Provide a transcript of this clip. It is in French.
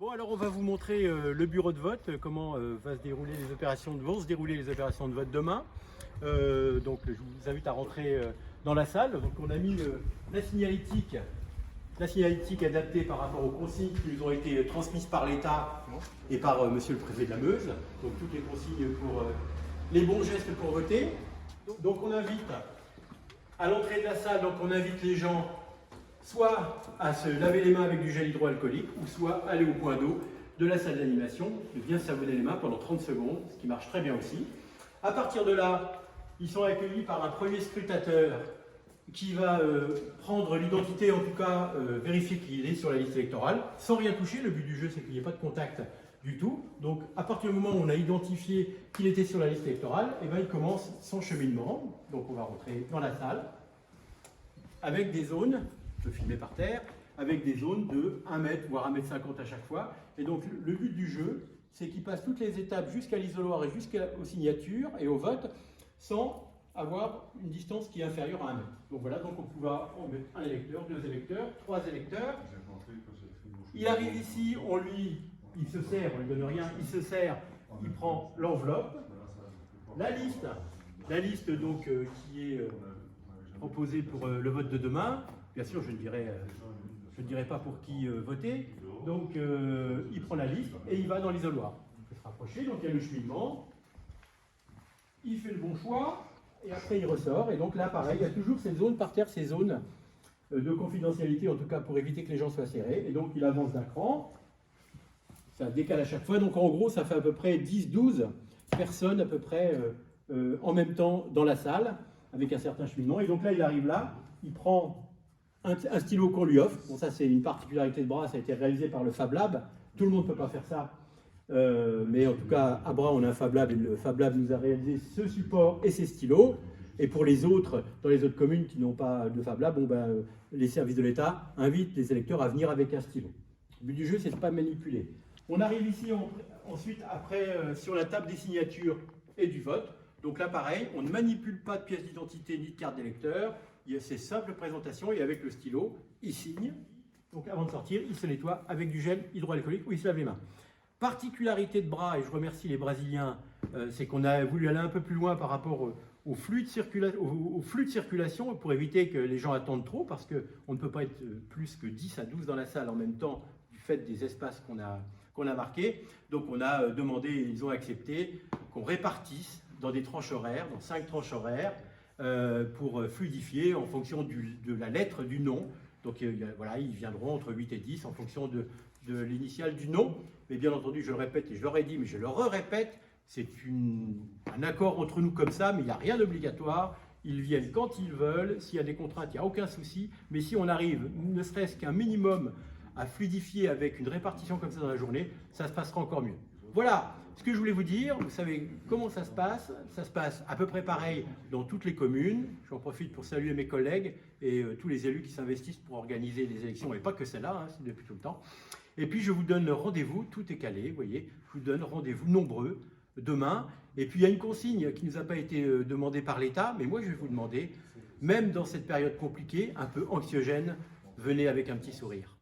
Bon, alors on va vous montrer le bureau de vote, comment vont se dérouler les opérations de vote demain. Donc je vous invite à rentrer dans la salle. Donc on a mis la signalétique adaptée par rapport aux consignes qui nous ont été transmises par l'État et par monsieur le préfet de la Meuse. Donc toutes les consignes pour les bons gestes pour voter. Donc on invite à l'entrée de la salle, donc on invite les gens soit à se laver les mains avec du gel hydroalcoolique, ou soit aller au point d'eau de la salle d'animation, de bien savonner les mains pendant 30 secondes, ce qui marche très bien aussi. À partir de là, ils sont accueillis par un premier scrutateur qui va prendre l'identité, en tout cas vérifier qu'il est sur la liste électorale, sans rien toucher. Le but du jeu, c'est qu'il n'y ait pas de contact du tout. Donc, à partir du moment où on a identifié qu'il était sur la liste électorale, et ben, il commence son cheminement. Donc, on va rentrer dans la salle avec des zones, je peux filmer par terre, avec des zones de 1 mètre, voire 1,50 m à chaque fois. Et donc, le but du jeu, c'est qu'il passe toutes les étapes jusqu'à l'isoloir et jusqu'aux signatures et au vote, sans avoir une distance qui est inférieure à 1 mètre. Donc voilà, donc on peut mettre un électeur, 2 électeurs, 3 électeurs. Il arrive ici, il se sert, on ne lui donne rien, il se sert, il prend l'enveloppe, la liste donc qui est proposée pour le vote de demain. Bien sûr, je ne dirai pas pour qui voter. Donc il prend la liste et il va dans l'isoloir. Il peut se rapprocher, donc il y a le cheminement, il fait le bon choix. Et après, il ressort. Et donc là, pareil, il y a toujours ces zones par terre, ces zones de confidentialité, en tout cas pour éviter que les gens soient serrés. Et donc, il avance d'un cran. Ça décale à chaque fois. Donc, en gros, ça fait à peu près 10-12 personnes à peu près en même temps dans la salle, avec un certain cheminement. Et donc là, il arrive là, il prend un stylo qu'on lui offre. Bon, ça, c'est une particularité de Bras. Ça a été réalisé par le Fab Lab. Tout le monde ne peut pas faire ça. Mais en tout cas, à Bras, on a un Fab Lab et le Fab Lab nous a réalisé ce support et ces stylos. Et pour les autres, dans les autres communes qui n'ont pas de Fab Lab, les services de l'État invitent les électeurs à venir avec un stylo. Le but du jeu, c'est de ne pas manipuler. On arrive ici ensuite, après, sur la table des signatures et du vote. Donc là, pareil, on ne manipule pas de pièce d'identité ni de carte d'électeur. Il y a ces simples présentations et avec le stylo, il signe. Donc avant de sortir, il se nettoie avec du gel hydroalcoolique ou il se lave les mains. Particularité de Bras, et je remercie les Brésiliens, c'est qu'on a voulu aller un peu plus loin par rapport au flux de circulation pour éviter que les gens attendent trop, parce qu'on ne peut pas être plus que 10 à 12 dans la salle en même temps du fait des espaces qu'on a marqués. Donc on a demandé, ils ont accepté, qu'on répartisse dans des tranches horaires, dans 5 tranches horaires, pour fluidifier en fonction de la lettre du nom. Donc voilà, ils viendront entre 8 et 10 en fonction de l'initiale du nom. Mais bien entendu, je le répète et je l'aurais dit, mais je le répète, c'est un accord entre nous comme ça, mais il n'y a rien d'obligatoire. Ils viennent quand ils veulent. S'il y a des contraintes, il n'y a aucun souci. Mais si on arrive, ne serait-ce qu'un minimum, à fluidifier avec une répartition comme ça dans la journée, ça se passera encore mieux. Voilà ce que je voulais vous dire. Vous savez comment ça se passe. Ça se passe à peu près pareil dans toutes les communes. J'en profite pour saluer mes collègues et tous les élus qui s'investissent pour organiser les élections, et pas que celle-là, c'est depuis tout le temps. Et puis je vous donne rendez-vous, tout est calé, vous voyez, je vous donne rendez-vous nombreux demain. Et puis il y a une consigne qui ne nous a pas été demandée par l'État, mais moi je vais vous demander, même dans cette période compliquée, un peu anxiogène, venez avec un petit sourire.